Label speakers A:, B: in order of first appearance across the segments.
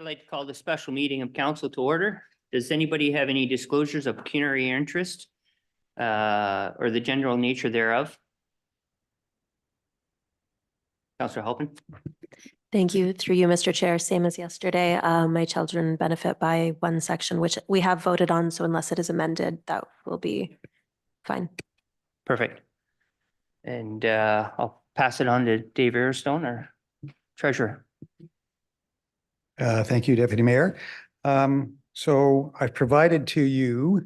A: I'd like to call the special meeting of council to order. Does anybody have any disclosures of pecuniary interest or the general nature thereof? Councillor Halpin.
B: Thank you. Through you, Mr. Chair, same as yesterday. My children benefit by one section, which we have voted on. So unless it is amended, that will be fine.
A: Perfect. And I'll pass it on to Dave Airstone, our treasurer.
C: Thank you, Deputy Mayor. So I've provided to you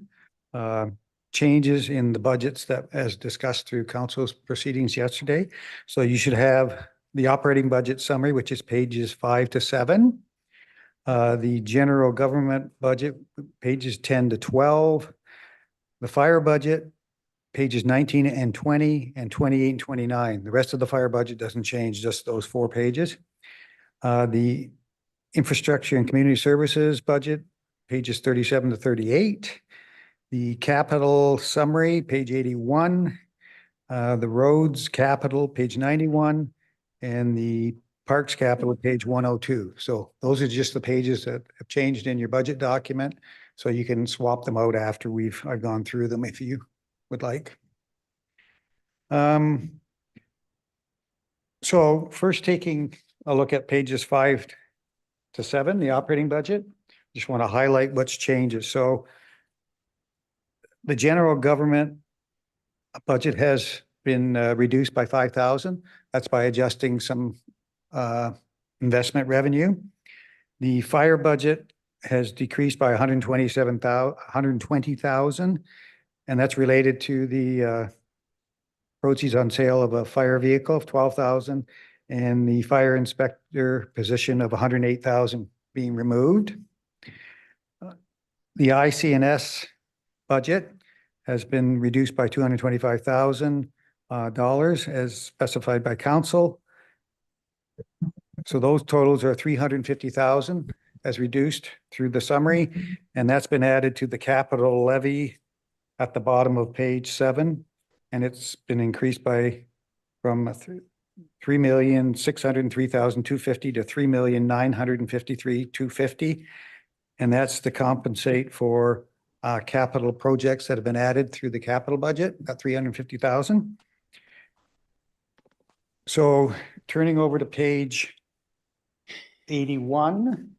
C: changes in the budgets that as discussed through council's proceedings yesterday. So you should have the operating budget summary, which is pages 5 to 7. The general government budget, pages 10 to 12. The fire budget, pages 19 and 20 and 28 and 29. The rest of the fire budget doesn't change, just those 4 pages. The infrastructure and community services budget, pages 37 to 38. The capital summary, page 81. The roads capital, page 91. And the parks capital, page 102. So those are just the pages that have changed in your budget document. So you can swap them out after I've gone through them if you would like. So first taking a look at pages 5 to 7, the operating budget. Just want to highlight what's changes. So the general government budget has been reduced by 5,000. That's by adjusting some investment revenue. The fire budget has decreased by 120,000, and that's related to the proceeds on sale of a fire vehicle of 12,000 and the fire inspector position of 108,000 being removed. The IC&S budget has been reduced by $225,000 as specified by council. So those totals are 350,000 as reduced through the summary, and that's been added to the capital levy at the bottom of page 7, and it's been increased by from 3,603,250 to 3,953,250, and that's to compensate for capital projects that have been added through the capital budget at 350,000. So turning over to page 81.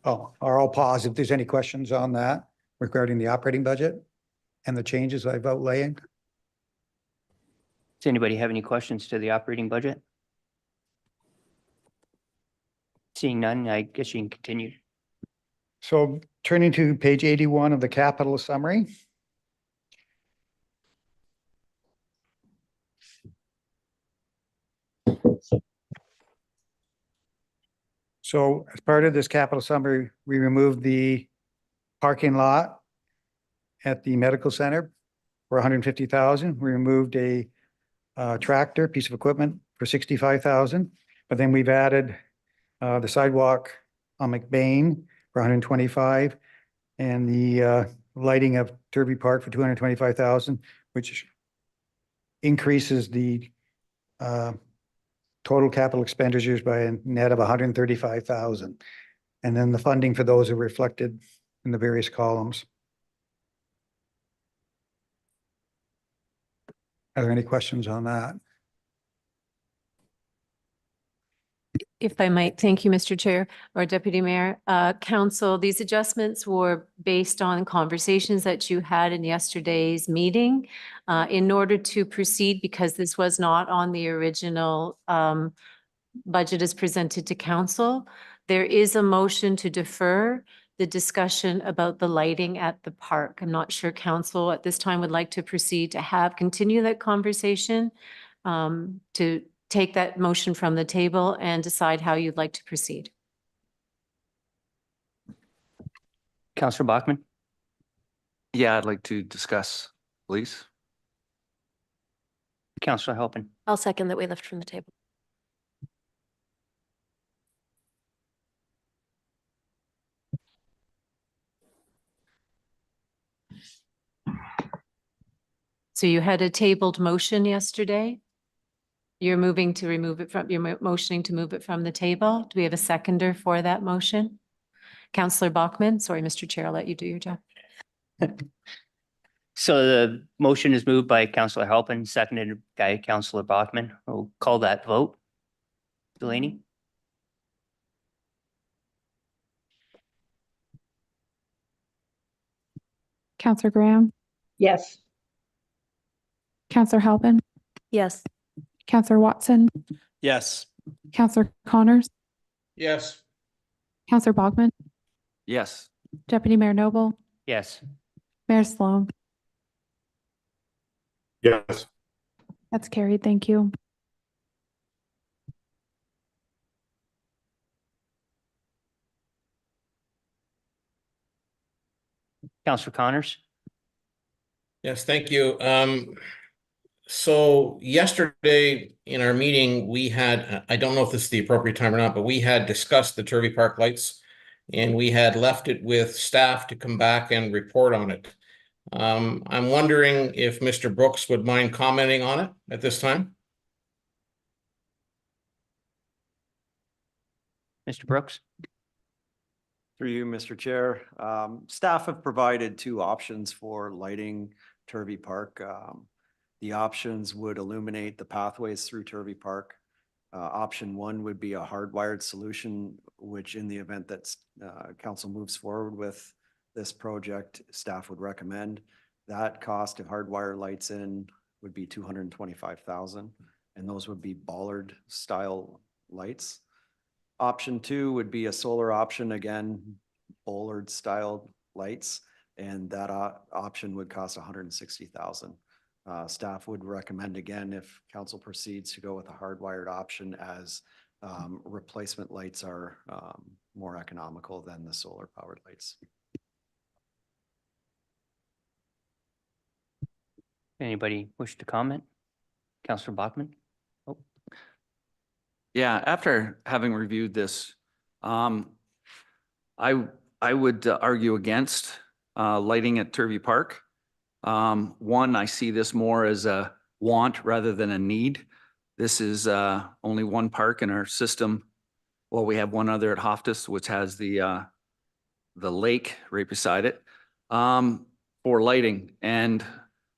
C: Oh, or I'll pause if there's any questions on that regarding the operating budget and the changes I've outlined.
A: Does anybody have any questions to the operating budget? Seeing none, I guess you can continue.
C: So turning to page 81 of the capital summary. So as part of this capital summary, we removed the parking lot at the medical center for 150,000. We removed a tractor, piece of equipment for 65,000. But then we've added the sidewalk on McBain for 125 and the lighting of Turvey Park for 225,000, which increases the total capital expenditures by a net of 135,000. And then the funding for those are reflected in the various columns. Are there any questions on that?
D: If I might, thank you, Mr. Chair or Deputy Mayor. Council, these adjustments were based on conversations that you had in yesterday's meeting. In order to proceed, because this was not on the original budget as presented to council, there is a motion to defer the discussion about the lighting at the park. I'm not sure council at this time would like to proceed to continue that conversation, to take that motion from the table and decide how you'd like to proceed.
A: Councillor Bachman.
E: Yeah, I'd like to discuss, please.
A: Councillor Halpin.
B: I'll second that we lift from the table.
D: So you had a tabled motion yesterday? You're moving to remove it from, you're motioning to move it from the table. Do we have a seconder for that motion? Counselor Bachman, sorry, Mr. Chair, I'll let you do your job.
A: So the motion is moved by Counselor Halpin, seconded by Counselor Bachman. We'll call that vote. Delaney?
F: Counselor Graham,
G: Yes.
F: Counselor Halpin,
B: Yes.
F: Counselor Watson,
E: Yes.
F: Counselor Connors,
H: Yes.
F: Counselor Bogman,
E: Yes.
F: Deputy Mayor Noble,
A: Yes.
F: Mayor Sloan.
H: Yes.
F: That's carried. Thank you.
A: Counselor Connors?
H: Yes, thank you. So yesterday in our meeting, we had, I don't know if this is the appropriate time or not, but we had discussed the Turvey Park lights. And we had left it with staff to come back and report on it. I'm wondering if Mr. Brooks would mind commenting on it at this time?
A: Mr. Brooks?
I: Through you, Mr. Chair. Staff have provided two options for lighting Turvey Park. The options would illuminate the pathways through Turvey Park. Option one would be a hardwired solution, which in the event that council moves forward with this project, staff would recommend. That cost of hardwire lights in would be $225,000, and those would be bollard style lights. Option two would be a solar option, again, bollard style lights, and that option would cost $160,000. Staff would recommend, again, if council proceeds to go with a hardwired option, as replacement lights are more economical than the solar powered lights.
A: Anybody wish to comment? Counselor Bachman? Oh,
E: Yeah, after having reviewed this, I would argue against lighting at Turvey Park. One, I see this more as a want rather than a need. This is only one park in our system. Well, we have one other at Hoftus, which has the lake right beside it, for lighting. And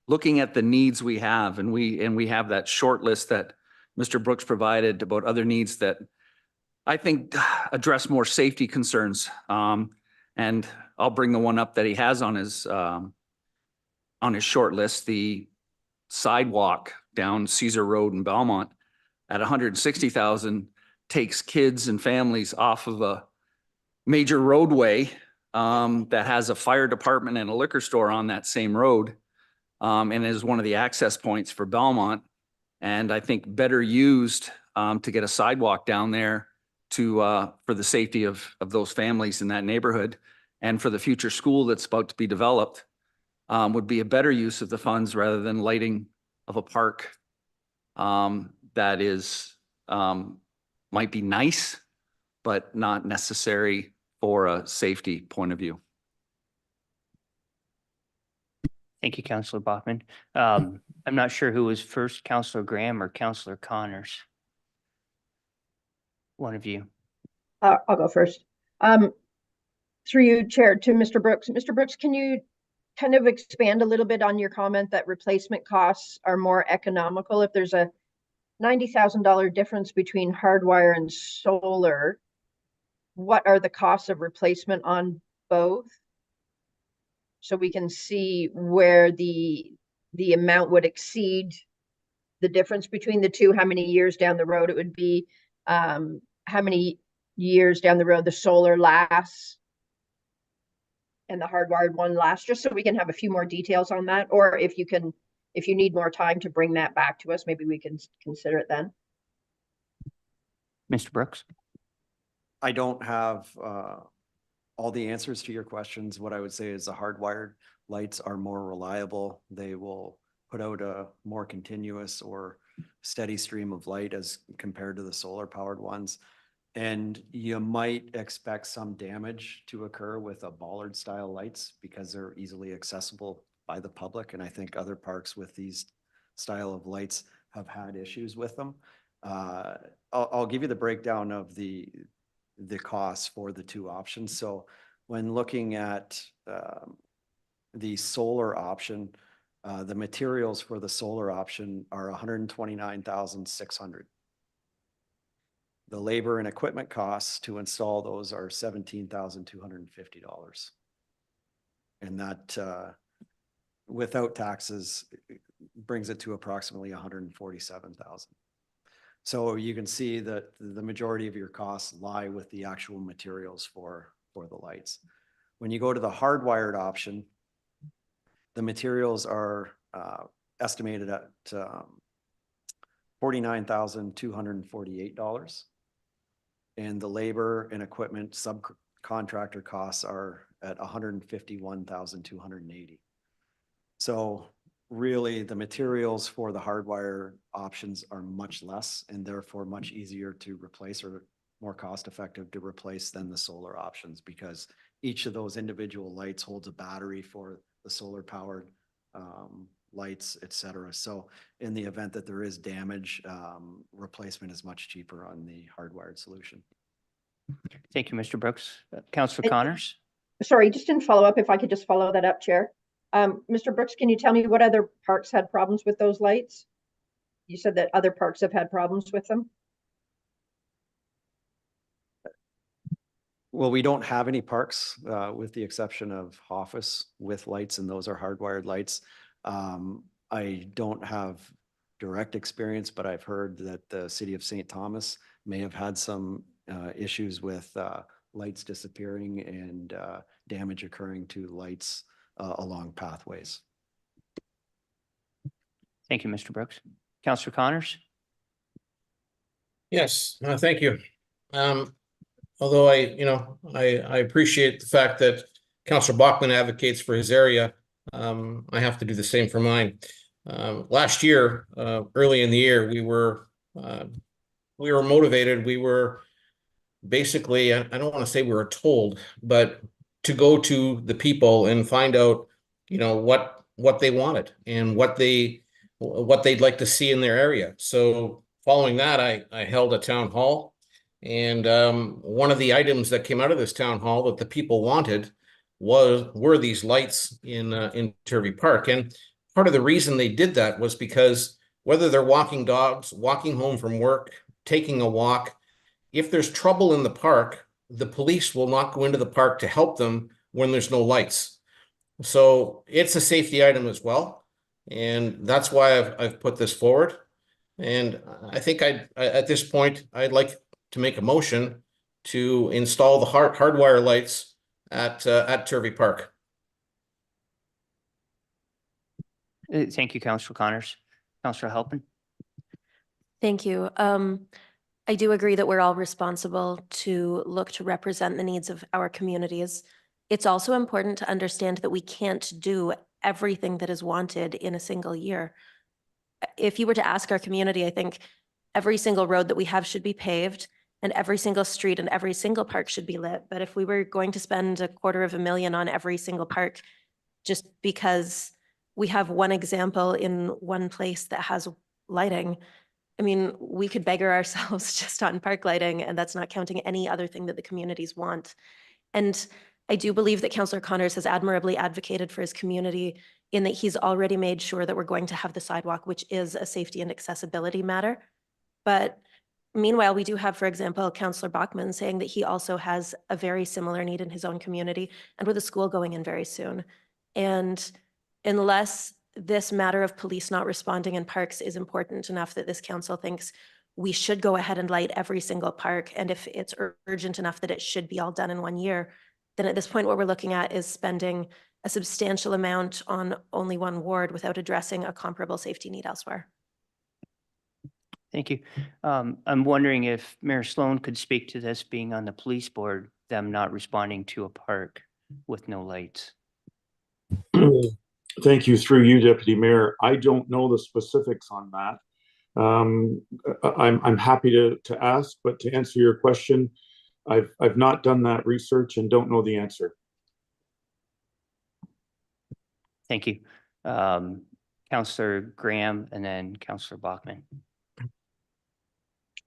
E: looking at the needs we have, and we have that short list that Mr. Brooks provided about other needs that I think address more safety concerns. And I'll bring the one up that he has on his short list, the sidewalk down Cesar Road in Belmont at $160,000 takes kids and families off of a major roadway that has a fire department and a liquor store on that same road, and is one of the access points for Belmont. And I think better used to get a sidewalk down there to for the safety of those families in that neighborhood, and for the future school that's about to be developed, would be a better use of the funds rather than lighting of a park that is might be nice, but not necessary for a safety point of view.
A: thank you, Counselor Bachman. I'm not sure who was first, Counselor Graham or Counselor Connors. One of you.
G: I'll go first. Through you, Chair, to Mr. Brooks. Mr. Brooks, can you kind of expand a little bit on your comment that replacement costs are more economical? If there's a $90,000 difference between hardwire and solar, what are the costs of replacement on both? So we can see where the amount would exceed the difference between the two, how many years down the road it would be, how many years down the road the solar lasts and the hardwired one lasts, just so we can have a few more details on that. Or if you need more time to bring that back to us, maybe we can consider it then.
A: Mr. Brooks?
I: I don't have all the answers to your questions. What I would say is the hardwired lights are more reliable. They will put out a more continuous or steady stream of light as compared to the solar powered ones. And you might expect some damage to occur with a bollard style lights because they're easily accessible by the public. And I think other parks with these style of lights have had issues with them. I'll give you the breakdown of the costs for the two options. So when looking at the solar option, the materials for the solar option are $129,600. The labor and equipment costs to install those are $17,250. And that, without taxes, brings it to approximately $147,000. So you can see that the majority of your costs lie with the actual materials for the lights. When you go to the hardwired option, the materials are estimated at $49,248. And the labor and equipment subcontractor costs are at $151,280. So really, the materials for the hardwire options are much less and therefore much easier to replace, or more cost effective to replace than the solar options, because each of those individual lights holds a battery for the solar powered lights, et cetera. So in the event that there is damage, replacement is much cheaper on the hardwired solution.
A: Thank you, Mr. Brooks. Councillor
G: And-
A: Connors?
G: Sorry, just in follow up, if I could just follow that up, Chair. Mr. Brooks, can you tell me what other parks had problems with those lights? You said that other parks have had problems with them.
I: Well, we don't have any parks, with the exception of Office with lights, and those are hardwired lights. I don't have direct experience, but I've heard that the city of St. Thomas may have had some issues with lights disappearing and damage occurring to lights along pathways.
A: Thank you, Mr. Brooks. Councillor Connors?
H: Yes, thank you. Although I appreciate the fact that Councillor Bachman advocates for his area, I have to do the same for mine. Last year, early in the year, we were motivated. We were basically, I don't want to say we were told, but to go to the people and find out, what they wanted and what they'd like to see in their area. So following that, I held a town hall, and one of the items that came out of this town hall that the people wanted were these lights in Turvey Park. And part of the reason they did that was because whether they're walking dogs, walking home from work, taking a walk, if there's trouble in the park, the police will not go into the park to help them when there's no lights. So it's a safety item as well. And that's why I've put this forward. And I think at this point, I'd like to make a motion to install the hardwire lights at Turvey Park.
A: Thank you, Councillor Connors. Councillor Halpin?
B: Thank you. I do agree that we're all responsible to look to represent the needs of our communities. It's also important to understand that we can't do everything that is wanted in a single year. If you were to ask our community, I think every single road that we have should be paved and every single street and every single park should be lit. But if we were going to spend $250,000 on every single park, just because we have one example in one place that has lighting, I mean, we could beggar ourselves just on park lighting, and that's not counting any other thing that the communities want. And I do believe that Councillor Connors has admirably advocated for his community in that he's already made sure that we're going to have the sidewalk, which is a safety and accessibility matter. But meanwhile, we do have, for example, Councillor Bachman saying that he also has a very similar need in his own community, and with a school going in very soon. And unless this matter of police not responding in parks is important enough that this council thinks we should go ahead and light every single park, and if it's urgent enough that it should be all done in 1 year, then at this point, what we're looking at is spending a substantial amount on only one ward without addressing a comparable safety need elsewhere.
A: Thank you. I'm wondering if Mayor Sloan could speak to this being on the police board, them not responding to a park with no lights.
J: Thank you. Through you, Deputy Mayor. I don't know the specifics on that. I'm happy to ask, but to answer your question, I've not done that research and don't know the answer.
A: Thank you. Counselor Graham and then Counselor Bachman.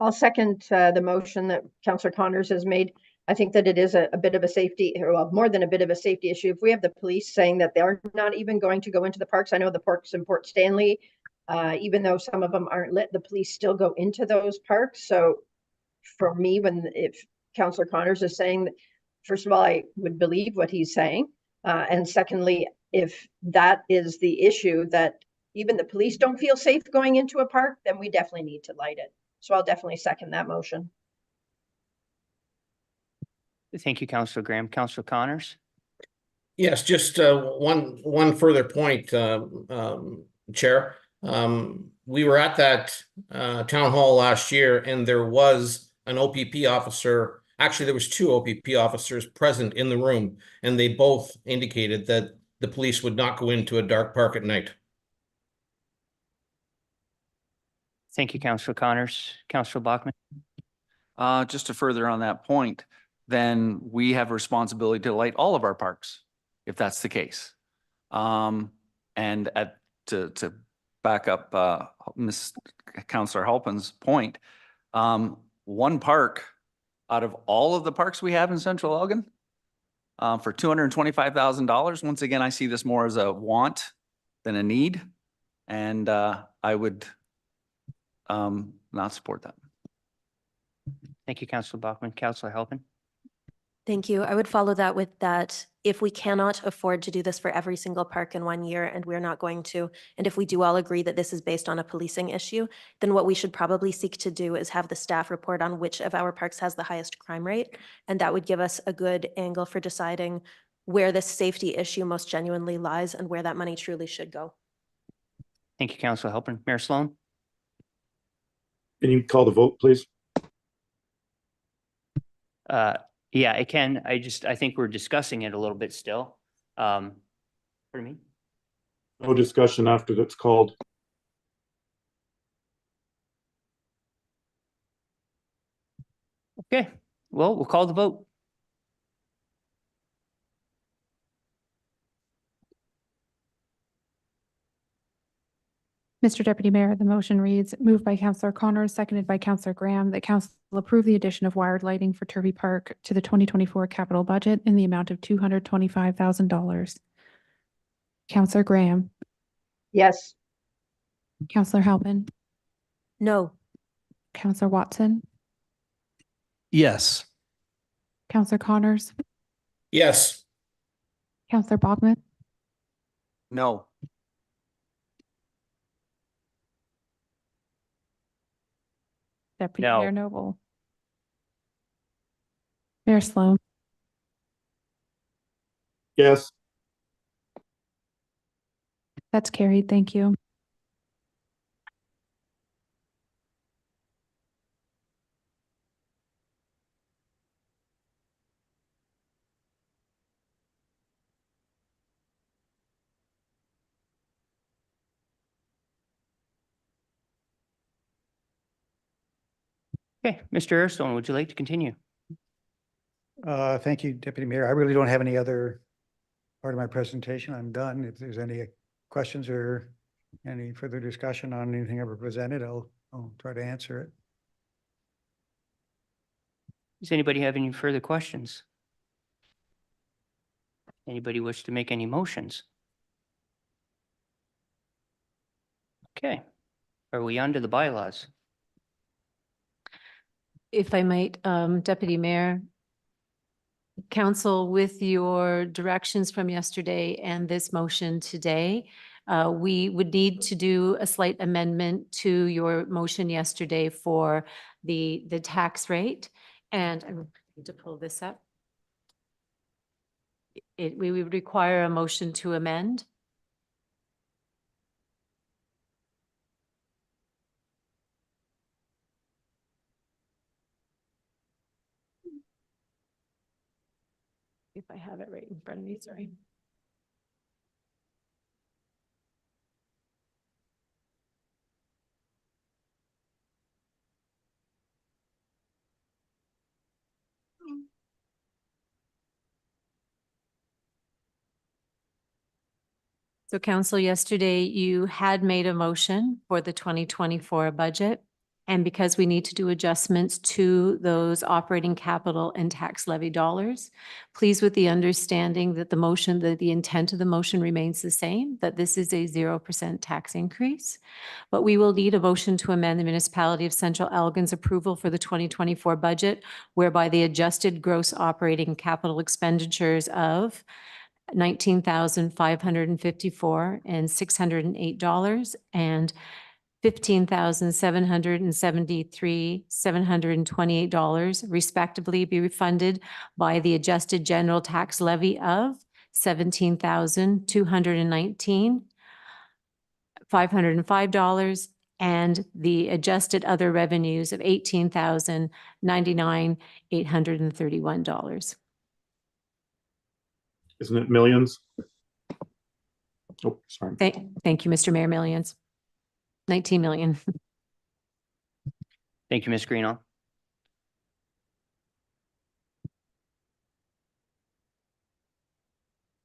G: I'll second the motion that Councillor Connors has made. I think that it is a bit of a safety, well, more than a bit of a safety issue. If we have the police saying that they're not even going to go into the parks, I know the parks in Port Stanley, even though some of them aren't lit, the police still go into those parks. So for me, if Councillor Connors is saying that, first of all, I would believe what he's saying. And secondly, if that is the issue, that even the police don't feel safe going into a park, then we definitely need to light it. So I'll definitely second that motion.
A: Thank you, Counselor Graham. Counselor Connors?
H: Yes, just one further point, Chair. We were at that town hall last year, and there was an OPP officer. Actually, there was two OPP officers present in the room, and they both indicated that the police would not go into a dark park at night.
A: Thank you, Counselor Connors. Counselor Bachman?
E: Just to further on that point, then we have a responsibility to light all of our parks, if that's the case. And to back up Ms. Councillor Halpin's point, one park out of all of the parks we have in Central Elgin for $225,000. Once again, I see this more as a want than a need, and I would not support that.
A: Thank you, Counselor Bachman. Counselor Halpin?
B: Thank you. I would follow that with that if we cannot afford to do this for every single park in 1 year, and we're not going to, and if we do all agree that this is based on a policing issue, then what we should probably seek to do is have the staff report on which of our parks has the highest crime rate. And that would give us a good angle for deciding where this safety issue most genuinely lies and where that money truly should go.
A: Thank you, Counselor Halpin. Mayor Sloan?
J: Can you call the vote, please?
A: Yeah, I can. I think we're discussing it a little bit still. Pardon me?
J: No discussion after that's called.
A: Okay, well, we'll call the vote.
F: Mr. Deputy Mayor, the motion reads, moved by Counselor Connors, seconded by Counselor Graham, that council approve the addition of wired lighting for Turvey Park to the 2024 capital budget in the amount of $225,000. Counselor Graham,
G: Yes.
F: Counselor Halpin,
B: No.
F: Counselor Watson,
K: Yes.
F: Counselor Connors,
H: Yes.
F: Counselor Bachman,
E: No.
F: Deputy
A: No.
F: Mayor Noble. Mayor Sloan,
J: Yes.
F: that's carried. Thank you.
A: Okay, Mr. Airstone, would you like to continue?
C: Thank you, Deputy Mayor. I really don't have any other part of my presentation. I'm done. If there's any questions or any further discussion on anything ever presented, I'll try to answer it.
A: Does anybody have any further questions? Anybody wish to make any motions? Okay, are we on to the bylaws?
D: If I might, Deputy Mayor, Council, with your directions from yesterday and this motion today, we would need to do a slight amendment to your motion yesterday for the tax rate. And I'm going to pull this up. We would require a motion to amend. If I have it right in front of me, sorry. So council, yesterday you had made a motion for the 2024 budget. And because we need to do adjustments to those operating capital and tax levy dollars, please with the understanding that the intent of the motion remains the same, that this is a 0% tax increase. But we will need a motion to amend the municipality of Central Elgin's approval for the 2024 budget, whereby the adjusted gross operating capital expenditures of $19,554 and $608 and $15,773,728 respectively be refunded by the adjusted general tax levy of $17,219,505 and the adjusted other revenues of $18,099,831.
J: Isn't it millions? Oh, sorry.
D: Thank you, Mr. Mayor. Millions. 19 million.
A: Thank you, Ms. Greenall.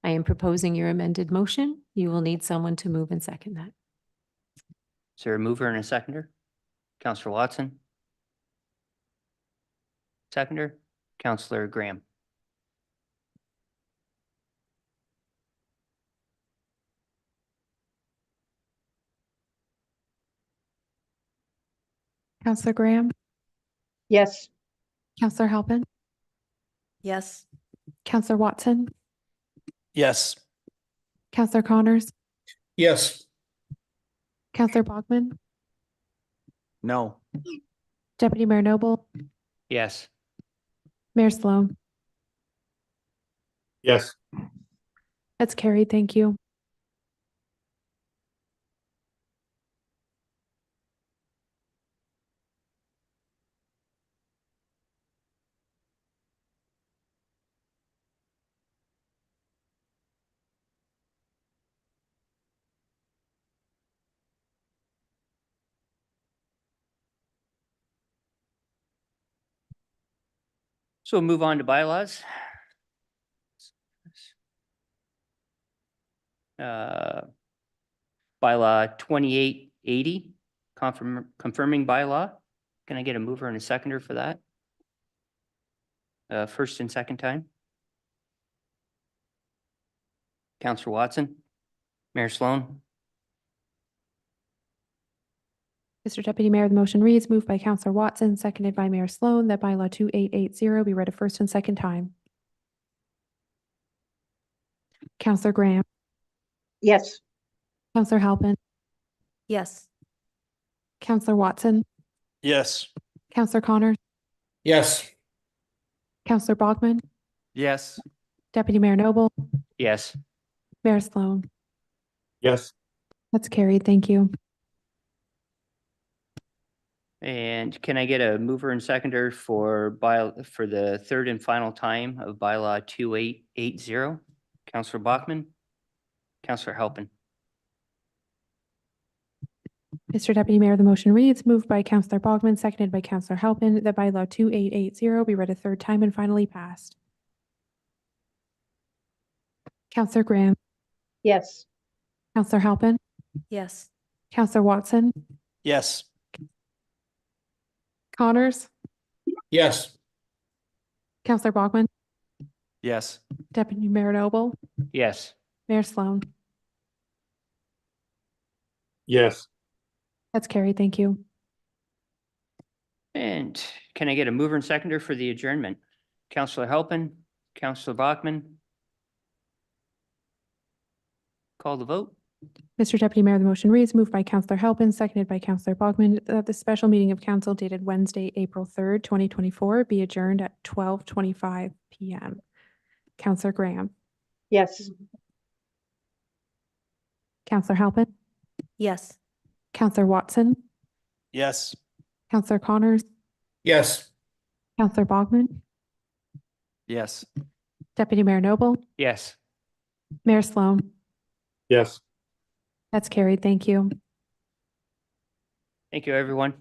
D: I am proposing your amended motion. You will need someone to move and second that.
A: Is there a mover and a seconder? Counselor Watson? Seconder? Counselor Graham?
F: Counselor Graham,
G: Yes.
F: Counselor Halpin,
B: Yes.
F: Counselor Watson,
K: Yes.
F: Counselor Connors,
H: Yes.
F: Counselor Bogman,
I: No.
F: Deputy Mayor Noble,
A: Yes.
F: Mayor Sloan.
J: Yes.
F: That's carried. Thank you.
A: So we'll move on to bylaws. Bylaw 2880, confirming bylaw. Can I get a mover and a seconder for that? First and second time. Counselor Watson, Mayor Sloan,
F: Mr. Deputy Mayor, the motion reads, moved by Counselor Watson, seconded by Mayor Sloan, that bylaw 2880 be read a first and second time. Counselor Graham,
G: Yes.
F: Counselor Halpin,
B: Yes.
F: Counselor Watson,
K: Yes.
F: Counselor Connors,
H: Yes.
F: Counselor Bogman,
I: Yes.
F: Deputy Mayor Noble,
A: yes.
F: Mayor Sloan.
J: Yes.
F: That's carried. Thank you.
A: And can I get a mover and seconder for the third and final time of bylaw 2880? Counselor Bachman, Counselor Halpin.
F: Mr. Deputy Mayor, the motion reads, moved by Counselor Bogman, seconded by Counselor Halpin, that bylaw 2880 be read a third time and finally passed. Counselor Graham,
G: Yes.
F: Counselor Halpin,
B: Yes.
F: Counselor Watson,
K: Yes.
F: Connors,
H: Yes.
F: Counselor Bogman,
I: Yes.
F: Deputy Mayor Noble,
A: Yes.
F: Mayor Sloan.
J: Yes.
F: That's carried. Thank you.
A: And can I get a mover and seconder for the adjournment? Counselor Halpin, Counselor Bachman. Call the vote.
F: Mr. Deputy Mayor, the motion reads, moved by Counselor Halpin, seconded by Counselor Bogman, that the special meeting of council dated Wednesday, April 3rd, 2024 be adjourned at 12:25 p.m. Counselor Graham,
G: Yes.
F: Counselor Halpin,
B: Yes.
F: Counselor Watson,
K: Yes.
F: Counselor Connors,
H: Yes.
F: Counselor Bogman,
I: Yes.
F: Deputy Mayor Noble,
A: Yes.
F: Mayor Sloan.
J: Yes.
F: That's carried. Thank you.
A: Thank you, everyone.